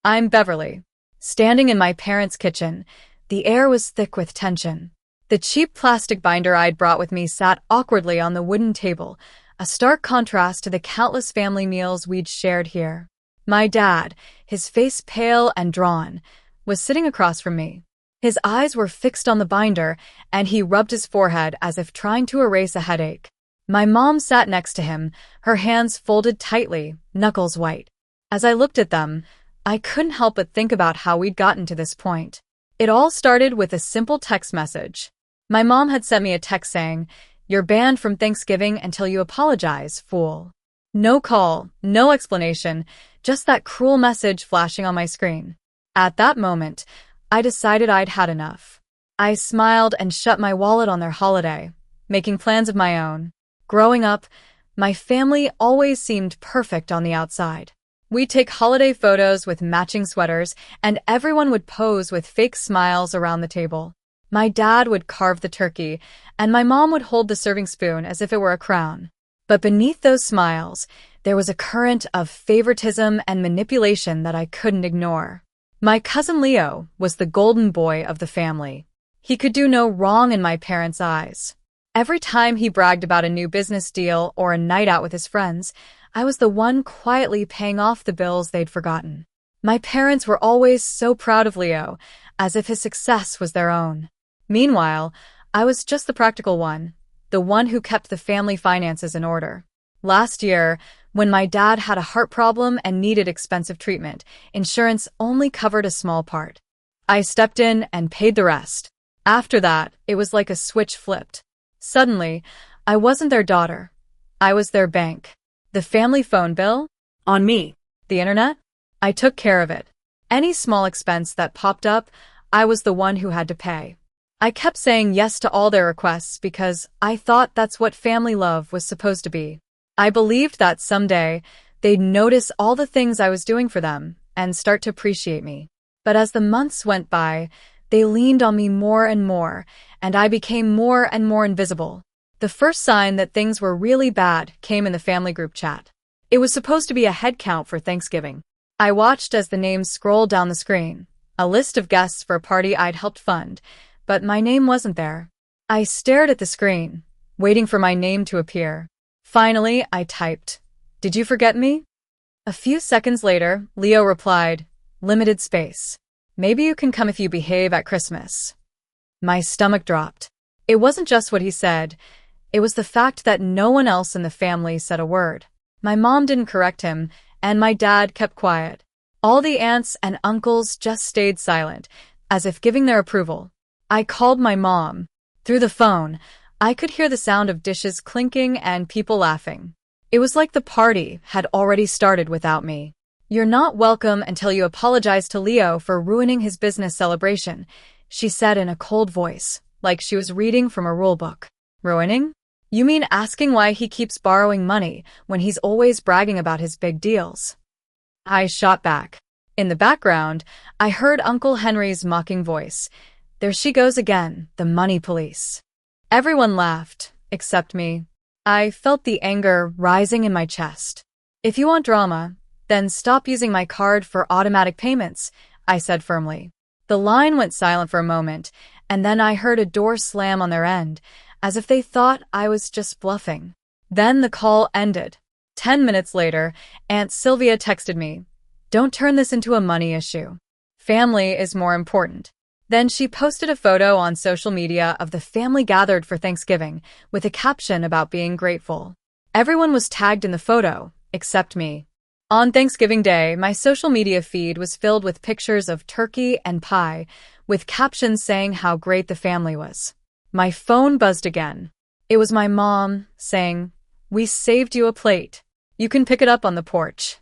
I'm Beverly. Standing in my parents' kitchen, the air was thick with tension. The cheap plastic binder I'd brought with me sat awkwardly on the wooden table, a stark contrast to the countless family meals we'd shared here. My dad, his face pale and drawn, was sitting across from me. His eyes were fixed on the binder, and he rubbed his forehead as if trying to erase a headache. My mom sat next to him, her hands folded tightly, knuckles white. As I looked at them, I couldn't help but think about how we'd gotten to this point. It all started with a simple text message. My mom had sent me a text saying, "You're banned from Thanksgiving until you apologize, fool." No call, no explanation, just that cruel message flashing on my screen. At that moment, I decided I'd had enough. I smiled and shut my wallet on their holiday, making plans of my own. Growing up, my family always seemed perfect on the outside. We'd take holiday photos with matching sweaters, and everyone would pose with fake smiles around the table. My dad would carve the turkey, and my mom would hold the serving spoon as if it were a crown. But beneath those smiles, there was a current of favoritism and manipulation that I couldn't ignore. My cousin Leo was the golden boy of the family. He could do no wrong in my parents' eyes. Every time he bragged about a new business deal or a night out with his friends, I was the one quietly paying off the bills they'd forgotten. My parents were always so proud of Leo, as if his success was their own. Meanwhile, I was just the practical one, the one who kept the family finances in order. Last year, when my dad had a heart problem and needed expensive treatment, insurance only covered a small part. I stepped in and paid the rest. After that, it was like a switch flipped. Suddenly, I wasn't their daughter. I was their bank. The family phone bill? On me. The internet? I took care of it. Any small expense that popped up, I was the one who had to pay. I kept saying yes to all their requests because I thought that's what family love was supposed to be. I believed that someday they'd notice all the things I was doing for them and start to appreciate me. But as the months went by, they leaned on me more and more, and I became more and more invisible. The first sign that things were really bad came in the family group chat. It was supposed to be a head count for Thanksgiving. I watched as the names scrolled down the screen, a list of guests for a party I'd helped fund, but my name wasn't there. I stared at the screen, waiting for my name to appear. Finally, I typed, "Did you forget me?" A few seconds later, Leo replied, "Limited space. Maybe you can come if you behave at Christmas." My stomach dropped. It wasn't just what he said. It was the fact that no one else in the family said a word. My mom didn't correct him, and my dad kept quiet. All the aunts and uncles just stayed silent, as if giving their approval. I called my mom. Through the phone, I could hear the sound of dishes clinking and people laughing. It was like the party had already started without me. "You're not welcome until you apologize to Leo for ruining his business celebration," she said in a cold voice, like she was reading from a rule book. Ruining? You mean asking why he keeps borrowing money when he's always bragging about his big deals? I shot back. In the background, I heard Uncle Henry's mocking voice. "There she goes again, the money police." Everyone laughed, except me. I felt the anger rising in my chest. "If you want drama, then stop using my card for automatic payments," I said firmly. The line went silent for a moment, and then I heard a door slam on their end, as if they thought I was just bluffing. Then the call ended. 10 minutes later, Aunt Sylvia texted me, "Don't turn this into a money issue. Family is more important." Then she posted a photo on social media of the family gathered for Thanksgiving, with a caption about being grateful. Everyone was tagged in the photo, except me. On Thanksgiving Day, my social media feed was filled with pictures of turkey and pie, with captions saying how great the family was. My phone buzzed again. It was my mom, saying, "We saved you a plate. You can pick it up on the porch."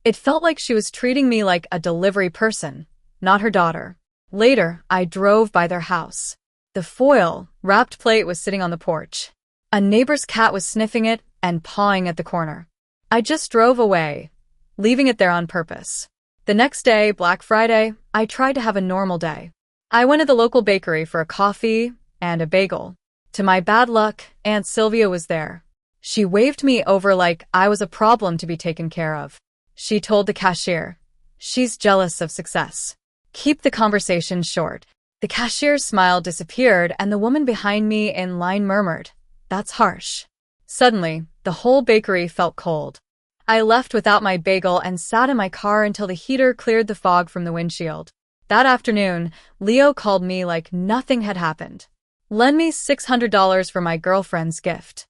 It felt like she was treating me like a delivery person, not her daughter. Later, I drove by their house. The foil, wrapped plate was sitting on the porch. A neighbor's cat was sniffing it and pawing at the corner. I just drove away, leaving it there on purpose. The next day, Black Friday, I tried to have a normal day. I went to the local bakery for a coffee and a bagel. To my bad luck, Aunt Sylvia was there. She waved me over like I was a problem to be taken care of. She told the cashier, She's jealous of success. Keep the conversation short. The cashier's smile disappeared and the woman behind me in line murmured, "That's harsh." Suddenly, the whole bakery felt cold. I left without my bagel and sat in my car until the heater cleared the fog from the windshield. That afternoon, Leo called me like nothing had happened. "Lend me $600 for my girlfriend's gift.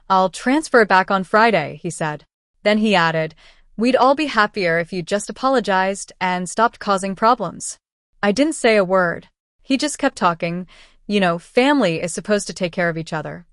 I'll transfer it back on Friday," he said. Then he added, "We'd all be happier if you just apologized and stopped causing problems." I didn't say a word. He just kept talking. Family is supposed to take care of each other.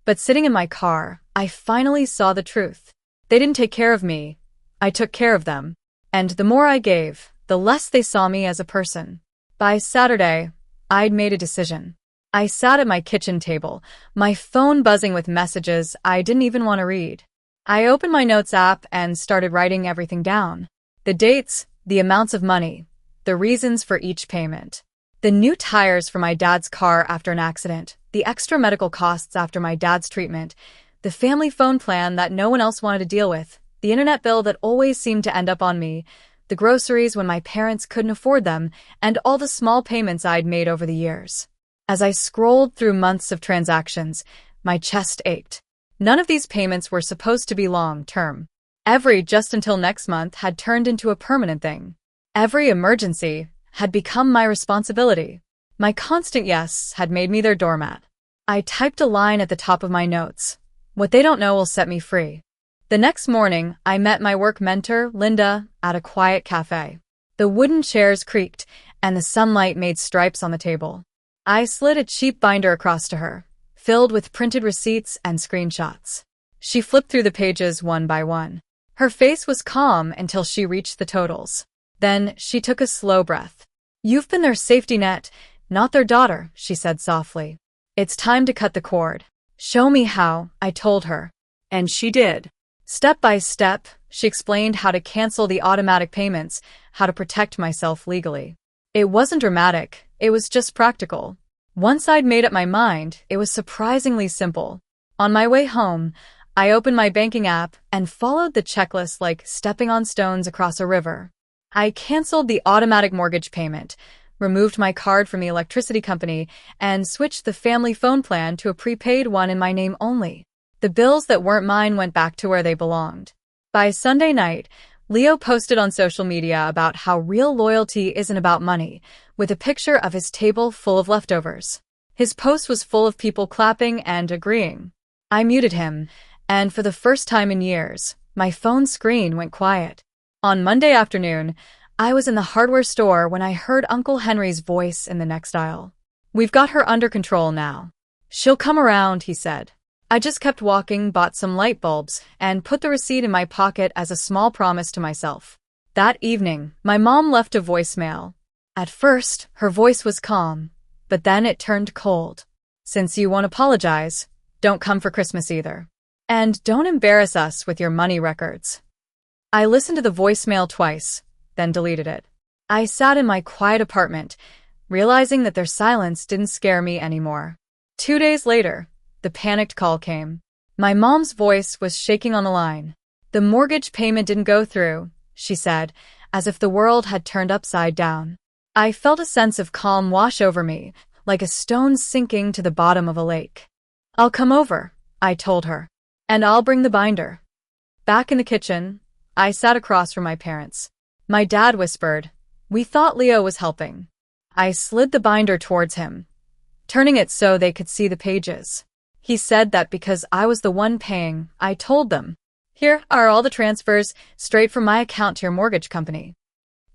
But sitting in my car, I finally saw the truth. They didn't take care of me. I took care of them. And the more I gave, the less they saw me as a person. By Saturday, I'd made a decision. I sat at my kitchen table, my phone buzzing with messages I didn't even want to read. I opened my notes app and started writing everything down. The dates, the amounts of money, the reasons for each payment. The new tires for my dad's car after an accident, the extra medical costs after my dad's treatment, the family phone plan that no one else wanted to deal with, the internet bill that always seemed to end up on me, the groceries when my parents couldn't afford them, and all the small payments I'd made over the years. As I scrolled through months of transactions, my chest ached. None of these payments were supposed to be long-term. Every just until next month had turned into a permanent thing. Every emergency had become my responsibility. My constant yes had made me their doormat. I typed a line at the top of my notes. "What they don't know will set me free." The next morning, I met my work mentor, Linda, at a quiet cafe. The wooden chairs creaked, and the sunlight made stripes on the table. I slid a cheap binder across to her, filled with printed receipts and screenshots. She flipped through the pages one by one. Her face was calm until she reached the totals. Then she took a slow breath. "You've been their safety net, not their daughter," she said softly. "It's time to cut the cord." "Show me how," I told her. And she did. Step by step, she explained how to cancel the automatic payments, how to protect myself legally. It wasn't dramatic, it was just practical. Once I'd made up my mind, it was surprisingly simple. On my way home, I opened my banking app and followed the checklist like stepping on stones across a river. I canceled the automatic mortgage payment, removed my card from the electricity company, and switched the family phone plan to a prepaid one in my name only. The bills that weren't mine went back to where they belonged. By Sunday night, Leo posted on social media about how real loyalty isn't about money, with a picture of his table full of leftovers. His post was full of people clapping and agreeing. I muted him, and for the first time in years, my phone screen went quiet. On Monday afternoon, I was in the hardware store when I heard Uncle Henry's voice in the next aisle. "We've got her under control now. She'll come around," he said. I just kept walking, bought some light bulbs, and put the receipt in my pocket as a small promise to myself. That evening, my mom left a voicemail. At first, her voice was calm, but then it turned cold. "Since you won't apologize, don't come for Christmas either. And don't embarrass us with your money records." I listened to the voicemail twice, then deleted it. I sat in my quiet apartment, realizing that their silence didn't scare me anymore. 2 days later, the panicked call came. My mom's voice was shaking on the line. "The mortgage payment didn't go through," she said, as if the world had turned upside down. I felt a sense of calm wash over me, like a stone sinking to the bottom of a lake. "I'll come over," I told her. "And I'll bring the binder." Back in the kitchen, I sat across from my parents. My dad whispered, "We thought Leo was helping." I slid the binder towards him, turning it so they could see the pages. He said that because I was the one paying, I told them, "Here are all the transfers, straight from my account to your mortgage company."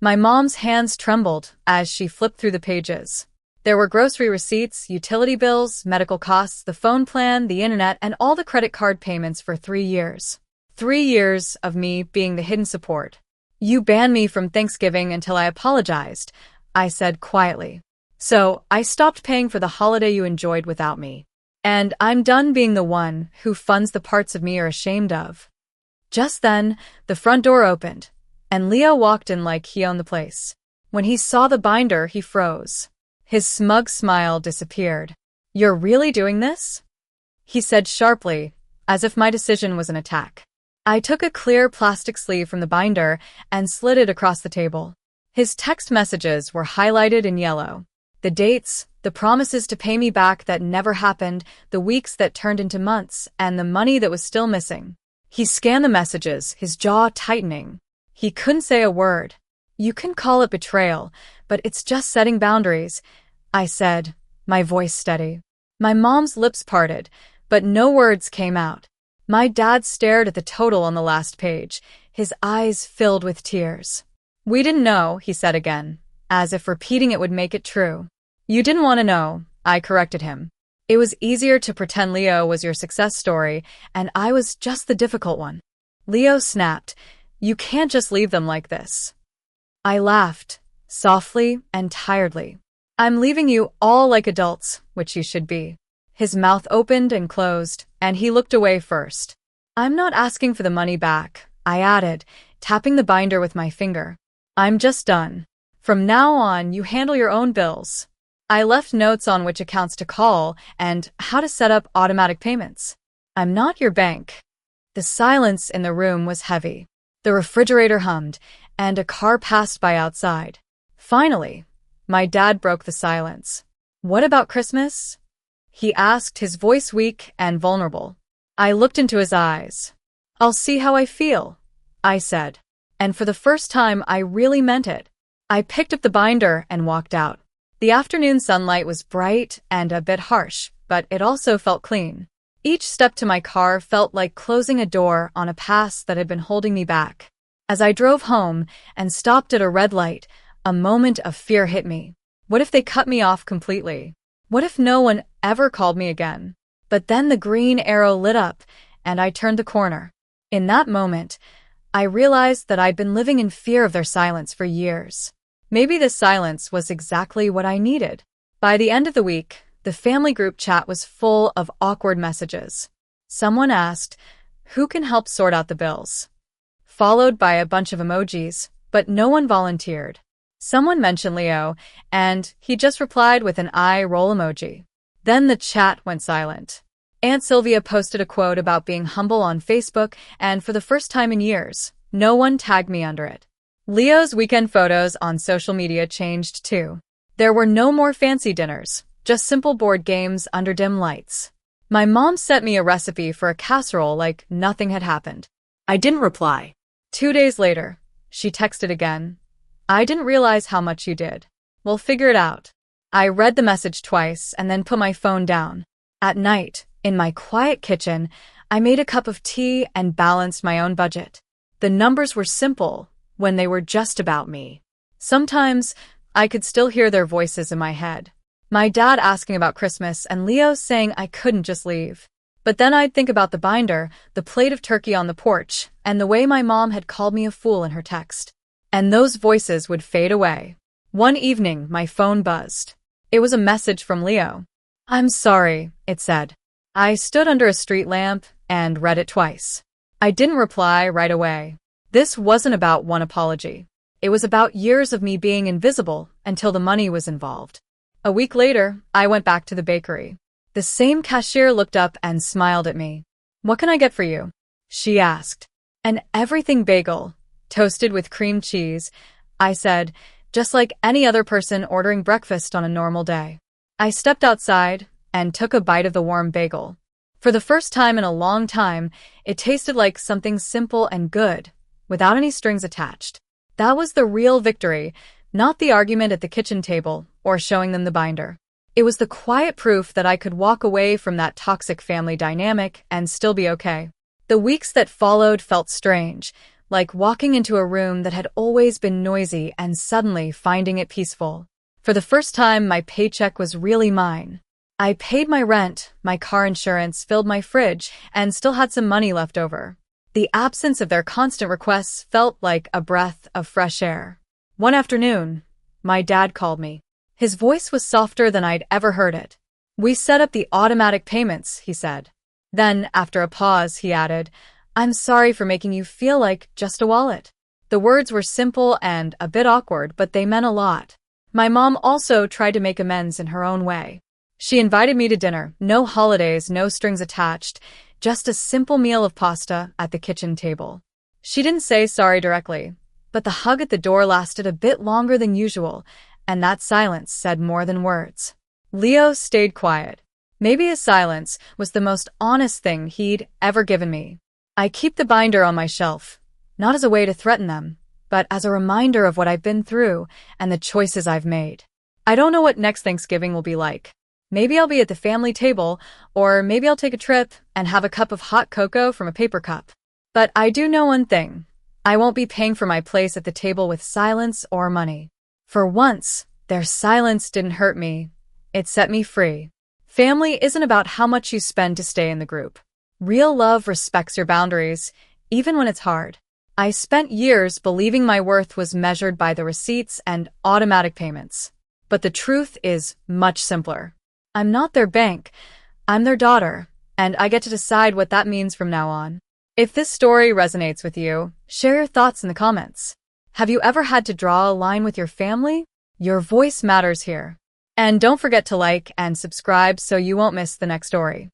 My mom's hands trembled as she flipped through the pages. There were grocery receipts, utility bills, medical costs, the phone plan, the internet, and all the credit card payments for 3 years. 3 years of me being the hidden support. "You banned me from Thanksgiving until I apologized," I said quietly. "So I stopped paying for the holiday you enjoyed without me. And I'm done being the one who funds the parts of me you're ashamed of." Just then, the front door opened, and Leo walked in like he owned the place. When he saw the binder, he froze. His smug smile disappeared. "You're really doing this?" he said sharply, as if my decision was an attack. I took a clear plastic sleeve from the binder and slid it across the table. His text messages were highlighted in yellow. The dates, the promises to pay me back that never happened, the weeks that turned into months, and the money that was still missing. He scanned the messages, his jaw tightening. He couldn't say a word. You can call it betrayal, but it's just setting boundaries, I said, my voice steady. My mom's lips parted, but no words came out. My dad stared at the total on the last page, his eyes filled with tears. We didn't know, he said again, as if repeating it would make it true. You didn't want to know, I corrected him. It was easier to pretend Leo was your success story, and I was just the difficult one. Leo snapped, You can't just leave them like this. I laughed, softly and tiredly. I'm leaving you all like adults, which you should be. His mouth opened and closed, and he looked away first. I'm not asking for the money back, I added, tapping the binder with my finger. I'm just done. From now on, you handle your own bills. I left notes on which accounts to call and how to set up automatic payments. I'm not your bank. The silence in the room was heavy. The refrigerator hummed, and a car passed by outside. Finally, my dad broke the silence. What about Christmas? He asked, his voice weak and vulnerable. I looked into his eyes. I'll see how I feel, I said. And for the first time, I really meant it. I picked up the binder and walked out. The afternoon sunlight was bright and a bit harsh, but it also felt clean. Each step to my car felt like closing a door on a past that had been holding me back. As I drove home and stopped at a red light, a moment of fear hit me. What if they cut me off completely? What if no one ever called me again? But then the green arrow lit up, and I turned the corner. In that moment, I realized that I'd been living in fear of their silence for years. Maybe this silence was exactly what I needed. By the end of the week, the family group chat was full of awkward messages. Someone asked, "Who can help sort out the bills?" Followed by a bunch of emojis, but no one volunteered. Someone mentioned Leo, and he just replied with an eye roll emoji. Then the chat went silent. Aunt Sylvia posted a quote about being humble on Facebook, and for the first time in years, no one tagged me under it. Leo's weekend photos on social media changed too. There were no more fancy dinners, just simple board games under dim lights. My mom sent me a recipe for a casserole like nothing had happened. I didn't reply. 2 days later, she texted again. I didn't realize how much you did. We'll figure it out. I read the message twice and then put my phone down. At night, in my quiet kitchen, I made a cup of tea and balanced my own budget. The numbers were simple when they were just about me. Sometimes, I could still hear their voices in my head. My dad asking about Christmas and Leo saying I couldn't just leave. But then I'd think about the binder, the plate of turkey on the porch, and the way my mom had called me a fool in her text. And those voices would fade away. One evening, my phone buzzed. It was a message from Leo. I'm sorry, it said. I stood under a street lamp and read it twice. I didn't reply right away. This wasn't about one apology. It was about years of me being invisible until the money was involved. A week later, I went back to the bakery. The same cashier looked up and smiled at me. What can I get for you? She asked. An everything bagel, toasted with cream cheese, I said, just like any other person ordering breakfast on a normal day. I stepped outside and took a bite of the warm bagel. For the first time in a long time, it tasted like something simple and good, without any strings attached. That was the real victory, not the argument at the kitchen table or showing them the binder. It was the quiet proof that I could walk away from that toxic family dynamic and still be okay. The weeks that followed felt strange, like walking into a room that had always been noisy and suddenly finding it peaceful. For the first time, my paycheck was really mine. I paid my rent, my car insurance, filled my fridge, and still had some money left over. The absence of their constant requests felt like a breath of fresh air. One afternoon, my dad called me. His voice was softer than I'd ever heard it. We set up the automatic payments, he said. Then, after a pause, he added, I'm sorry for making you feel like just a wallet. The words were simple and a bit awkward, but they meant a lot. My mom also tried to make amends in her own way. She invited me to dinner, no holidays, no strings attached, just a simple meal of pasta at the kitchen table. She didn't say sorry directly, but the hug at the door lasted a bit longer than usual, and that silence said more than words. Leo stayed quiet. Maybe his silence was the most honest thing he'd ever given me. I keep the binder on my shelf, not as a way to threaten them, but as a reminder of what I've been through and the choices I've made. I don't know what next Thanksgiving will be like. Maybe I'll be at the family table, or maybe I'll take a trip and have a cup of hot cocoa from a paper cup. But I do know one thing. I won't be paying for my place at the table with silence or money. For once, their silence didn't hurt me. It set me free. Family isn't about how much you spend to stay in the group. Real love respects your boundaries, even when it's hard. I spent years believing my worth was measured by the receipts and automatic payments. But the truth is much simpler. I'm not their bank. I'm their daughter, and I get to decide what that means from now on. If this story resonates with you, share your thoughts in the comments. Have you ever had to draw a line with your family? Your voice matters here. And don't forget to like and subscribe so you won't miss the next story.